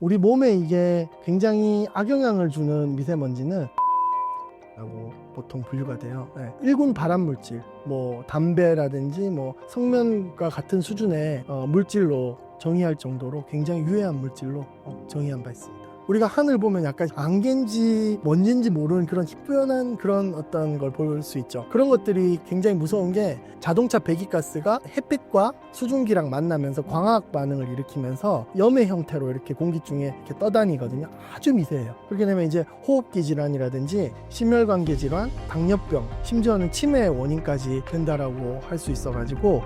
우리 몸에 이게 굉장히 악영향을 주는 미세먼지는 라고 보통 분류가 돼요. 네. 1군 발암 물질, 뭐 담배라든지 뭐 성면과 같은 수준의 물질로 정의할 정도로 굉장히 유해한 물질로 정의한 바 있습니다. 우리가 하늘 보면 약간 안개인지 먼지인지 모르는 그런 희뿌연한 그런 어떤 걸 볼 수 있죠. 그런 것들이 굉장히 무서운 게 자동차 배기가스가 햇빛과 수증기랑 만나면서 광학 반응을 일으키면서 염의 형태로 이렇게 공기 중에 이렇게 떠다니거든요. 아주 미세해요. 그렇게 되면 이제 호흡기 질환이라든지 심혈관계 질환, 당뇨병, 심지어는 치매의 원인까지 된다라고 할 수 있어가지고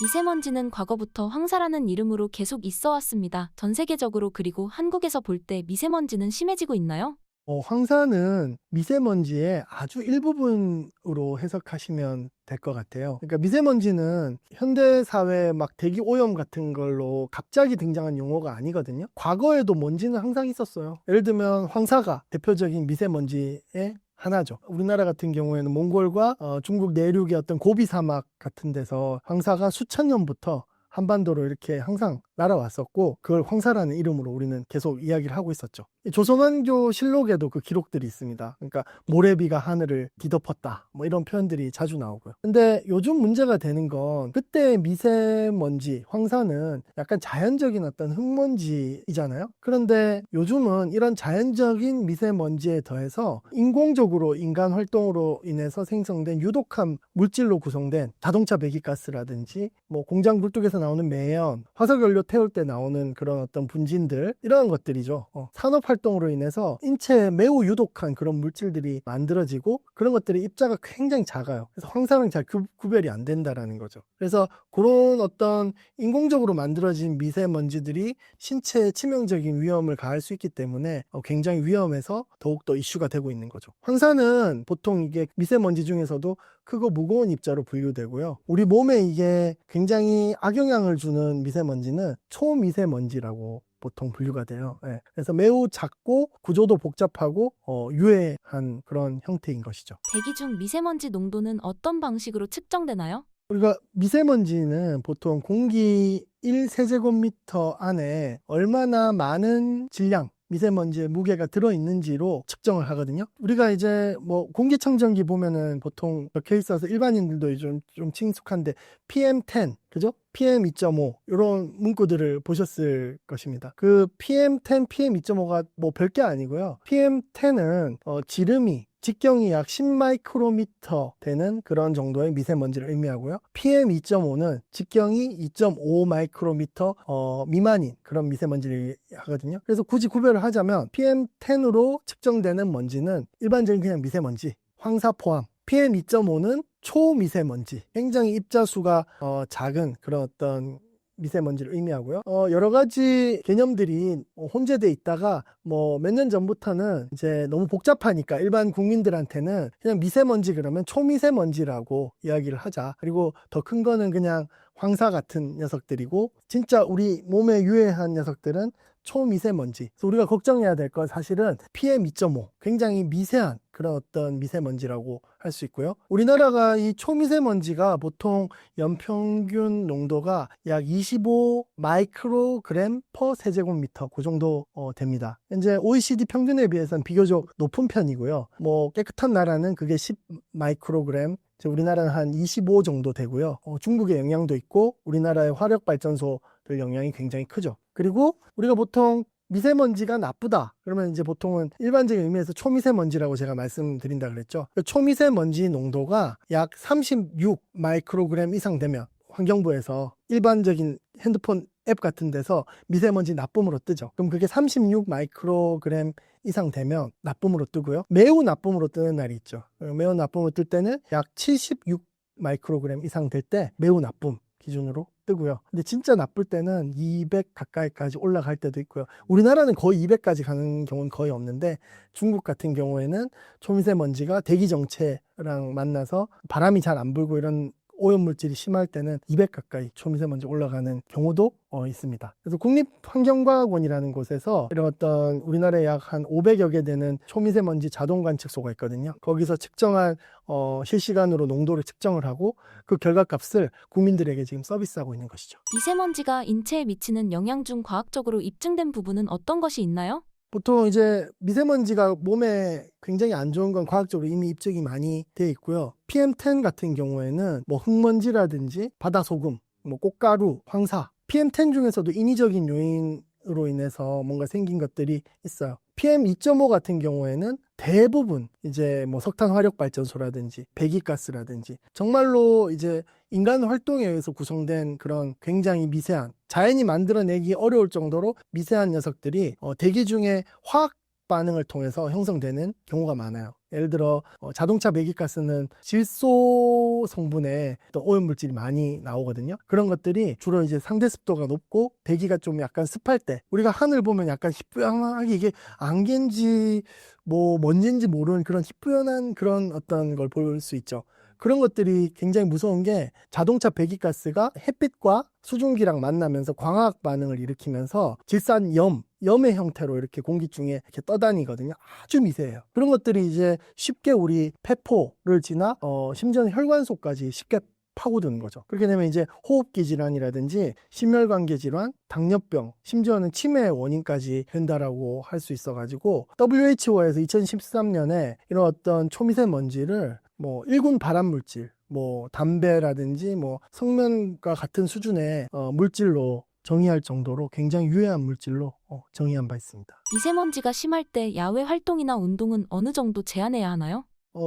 미세먼지는 과거부터 황사라는 이름으로 계속 있어 왔습니다. 전 세계적으로 그리고 한국에서 볼 때 미세먼지는 심해지고 있나요? 황사는 미세먼지의 아주 일부분으로 해석하시면 될 것 같아요. 그러니까 미세먼지는 현대사회 막 대기 오염 같은 걸로 갑자기 등장한 용어가 아니거든요. 과거에도 먼지는 항상 있었어요. 예를 들면 황사가 대표적인 미세먼지의 하나죠. 우리나라 같은 경우에는 몽골과 중국 내륙의 어떤 고비 사막 같은 데서 황사가 수천 년부터 한반도로 이렇게 항상 날아왔었고 그걸 황사라는 이름으로 우리는 계속 이야기를 하고 있었죠. 조선왕조 실록에도 그 기록들이 있습니다. 그러니까 모래비가 하늘을 뒤덮었다 뭐 이런 표현들이 자주 나오고요. 근데 요즘 문제가 되는 건 그때 미세먼지, 황사는 약간 자연적인 어떤 흙먼지이잖아요. 그런데 요즘은 이런 자연적인 미세먼지에 더해서 인공적으로 인간 활동으로 인해서 생성된 유독한 물질로 구성된 자동차 배기가스라든지 뭐 공장 굴뚝에서 나오는 매연, 화석연료 태울 때 나오는 그런 어떤 분진들 이런 것들이죠. 산업 활동으로 인해서 인체에 매우 유독한 그런 물질들이 만들어지고 그런 것들의 입자가 굉장히 작아요. 그래서 황사랑 잘 구별이 안 된다라는 거죠. 그래서 그런 어떤 인공적으로 만들어진 미세먼지들이 신체에 치명적인 위험을 가할 수 있기 때문에 굉장히 위험해서 더욱더 이슈가 되고 있는 거죠. 황사는 보통 이게 미세먼지 중에서도 크고 무거운 입자로 분류되고요. 우리 몸에 이게 굉장히 악영향을 주는 미세먼지는 초미세먼지라고 보통 분류가 돼요. 예. 그래서 매우 작고 구조도 복잡하고 유해한 그런 형태인 것이죠. 대기 중 미세먼지 농도는 어떤 방식으로 측정되나요? 우리가 미세먼지는 보통 공기 1세제곱미터 안에 얼마나 많은 질량 미세먼지의 무게가 들어있는지로 측정을 하거든요. 우리가 이제 뭐 공기청정기 보면은 보통 적혀 있어서 일반인들도 좀 친숙한데 PM10, 그죠? PM2.5 이런 문구들을 보셨을 것입니다. 그 PM10, PM2.5가 뭐 별게 아니고요. PM10은 지름이 직경이 약 10마이크로미터 되는 그런 정도의 미세먼지를 의미하고요. PM2.5는 직경이 2.5 마이크로미터 미만인 그런 미세먼지를 하거든요. 그래서 굳이 구별을 하자면 PM10으로 측정되는 먼지는 일반적인 그냥 미세먼지, 황사 포함. PM2.5는 초미세먼지, 굉장히 입자수가 작은 그런 어떤 미세먼지를 의미하고요. 여러 가지 개념들이 혼재돼 있다가 뭐 몇 년 전부터는 이제 너무 복잡하니까 일반 국민들한테는 그냥 미세먼지 그러면 초미세먼지라고 이야기를 하자. 그리고 더 큰 거는 그냥 황사 같은 녀석들이고 진짜 우리 몸에 유해한 녀석들은 초미세먼지. 그래서 우리가 걱정해야 될 건 사실은 PM2.5, 굉장히 미세한 그런 어떤 미세먼지라고 할 수 있고요. 우리나라가 이 초미세먼지가 보통 연평균 농도가 약 25 마이크로그램 퍼 세제곱미터 그 정도 됩니다. 이제 OECD 평균에 비해서는 비교적 높은 편이고요. 뭐 깨끗한 나라는 그게 10 마이크로그램, 우리나라는 한 25 정도 되고요. 중국의 영향도 있고 우리나라의 화력발전소들 영향이 굉장히 크죠. 그리고 우리가 보통 미세먼지가 나쁘다 그러면 이제 보통은 일반적인 의미에서 초미세먼지라고 제가 말씀드린다 그랬죠. 초미세먼지 농도가 약 36 마이크로그램 이상 되면 환경부에서 일반적인 핸드폰 앱 같은 데서 미세먼지 나쁨으로 뜨죠. 그럼 그게 36 마이크로그램 이상 되면 나쁨으로 뜨고요. 매우 나쁨으로 뜨는 날이 있죠. 매우 나쁨으로 뜰 때는 약 76 마이크로그램 이상 될 때 매우 나쁨 기준으로 뜨고요. 근데 진짜 나쁠 때는 200 가까이까지 올라갈 때도 있고요. 우리나라는 거의 200까지 가는 경우는 거의 없는데 중국 같은 경우에는 초미세먼지가 대기 정체랑 만나서 바람이 잘 안 불고 이런 오염물질이 심할 때는 200 가까이 초미세먼지 올라가는 경우도 있습니다. 그래서 국립환경과학원이라는 곳에서 이런 어떤 우리나라에 약 한 500여 개 되는 초미세먼지 자동 관측소가 있거든요. 거기서 측정한 실시간으로 농도를 측정을 하고 그 결과값을 국민들에게 지금 서비스하고 있는 것이죠. 미세먼지가 인체에 미치는 영향 중 과학적으로 입증된 부분은 어떤 것이 있나요? 보통 이제 미세먼지가 몸에 굉장히 안 좋은 건 과학적으로 이미 입증이 많이 돼 있고요. PM10 같은 경우에는 뭐 흙먼지라든지 바다소금, 뭐 꽃가루, 황사, PM10 중에서도 인위적인 요인으로 인해서 뭔가 생긴 것들이 있어요. PM2.5 같은 경우에는 대부분 이제 뭐 석탄 화력 발전소라든지 배기가스라든지 정말로 이제 인간 활동에 의해서 구성된 그런 굉장히 미세한, 자연이 만들어내기 어려울 정도로 미세한 녀석들이 대기 중에 화학 반응을 통해서 형성되는 경우가 많아요. 예를 들어 자동차 배기가스는 질소 성분의 어떤 오염물질이 많이 나오거든요. 그런 것들이 주로 이제 상대 습도가 높고 대기가 좀 약간 습할 때, 우리가 하늘 보면 약간 희뿌연하게, 이게 안개인지 뭐 먼지인지 모르는 그런 희뿌연한 그런 어떤 걸 볼 수 있죠. 그런 것들이 굉장히 무서운 게, 자동차 배기가스가 햇빛과 수증기랑 만나면서 광화학 반응을 일으키면서 질산염의 형태로 이렇게 공기 중에 이렇게 떠다니거든요. 아주 미세해요. 그런 것들이 이제 쉽게 우리 폐포를 지나 심지어는 혈관속까지 쉽게 파고드는 거죠. 그렇게 되면 이제 호흡기 질환이라든지 심혈관계 질환, 당뇨병, 심지어는 치매의 원인까지 된다라고 할 수 있어가지고, WHO에서 2013년에 이런 어떤 초미세먼지를 뭐 1군 발암물질, 뭐 담배라든지 뭐 성면과 같은 수준의 물질로 정의할 정도로 굉장히 유해한 물질로 정의한 바 있습니다. 미세먼지가 심할 때 야외 활동이나 운동은 어느 정도 제한해야 하나요?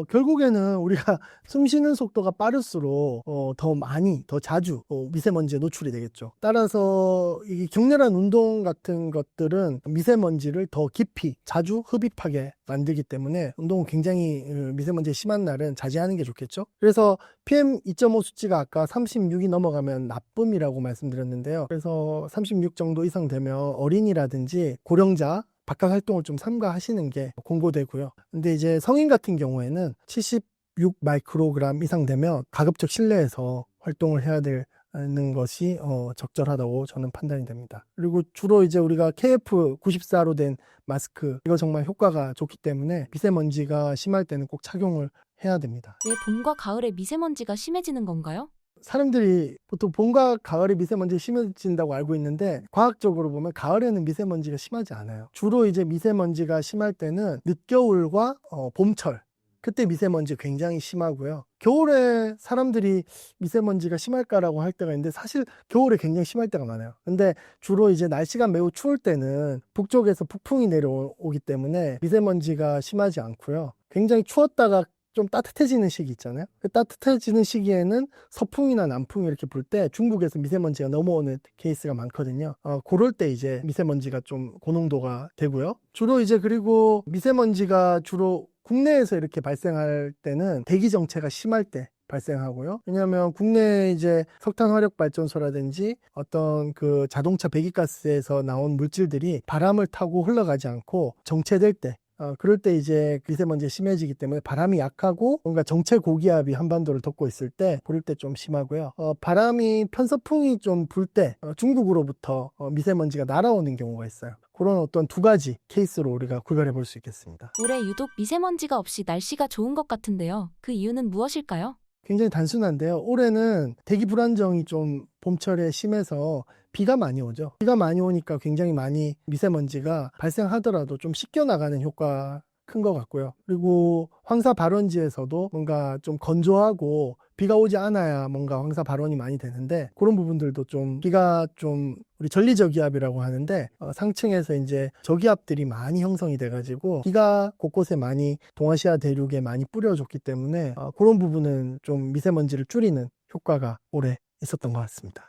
결국에는 우리가 숨 쉬는 속도가 빠를수록 더 많이, 더 자주 미세먼지에 노출이 되겠죠. 따라서 이 격렬한 운동 같은 것들은 미세먼지를 더 깊이, 자주 흡입하게 만들기 때문에 운동은 굉장히 미세먼지가 심한 날은 자제하는 게 좋겠죠. 그래서 PM2.5 수치가 아까 36이 넘어가면 나쁨이라고 말씀드렸는데요. 그래서 36 정도 이상 되면 어린이라든지 고령자, 바깥 활동을 좀 삼가하시는 게 권고되고요. 근데 이제 성인 같은 경우에는 76 마이크로그램 이상 되면 가급적 실내에서 활동을 해야 되는 것이 적절하다고 저는 판단이 됩니다. 그리고 주로 이제 우리가 KF94로 된 마스크, 이거 정말 효과가 좋기 때문에 미세먼지가 심할 때는 꼭 착용을 해야 됩니다. 왜 봄과 가을에 미세먼지가 심해지는 건가요? 사람들이 보통 봄과 가을에 미세먼지가 심해진다고 알고 있는데, 과학적으로 보면 가을에는 미세먼지가 심하지 않아요. 주로 이제 미세먼지가 심할 때는 늦겨울과 봄철, 그때 미세먼지 굉장히 심하고요. 겨울에 사람들이 미세먼지가 심할까라고 할 때가 있는데, 사실 겨울에 굉장히 심할 때가 많아요. 근데 주로 이제 날씨가 매우 추울 때는 북쪽에서 북풍이 내려오기 때문에 미세먼지가 심하지 않고요. 굉장히 추웠다가 좀 따뜻해지는 시기 있잖아요. 그 따뜻해지는 시기에는 서풍이나 남풍이 이렇게 불 때 중국에서 미세먼지가 넘어오는 케이스가 많거든요. 그럴 때 이제 미세먼지가 좀 고농도가 되고요. 주로 이제, 그리고 미세먼지가 주로 국내에서 이렇게 발생할 때는 대기 정체가 심할 때 발생하고요. 왜냐하면 국내에 이제 석탄 화력 발전소라든지 어떤 그 자동차 배기가스에서 나온 물질들이 바람을 타고 흘러가지 않고 정체될 때, 그럴 때 이제 미세먼지가 심해지기 때문에 바람이 약하고 뭔가 정체 고기압이 한반도를 덮고 있을 때, 그럴 때 좀 심하고요. 바람이 편서풍이 좀 불 때 중국으로부터 미세먼지가 날아오는 경우가 있어요. 그런 어떤 두 가지 케이스로 우리가 구별해 볼 수 있겠습니다. 올해 유독 미세먼지가 없이 날씨가 좋은 것 같은데요. 그 이유는 무엇일까요? 굉장히 단순한데요. 올해는 대기 불안정이 좀 봄철에 심해서 비가 많이 오죠. 비가 많이 오니까 굉장히 많이 미세먼지가 발생하더라도 좀 씻겨나가는 효과 큰 것 같고요. 그리고 황사 발원지에서도 뭔가 좀 건조하고 비가 오지 않아야 뭔가 황사 발원이 많이 되는데, 그런 부분들도 좀 비가 좀, 우리 전리저기압이라고 하는데 상층에서 이제 저기압들이 많이 형성이 돼가지고 비가 곳곳에 많이 동아시아 대륙에 많이 뿌려졌기 때문에 그런 부분은 좀 미세먼지를 줄이는 효과가 올해 있었던 것 같습니다.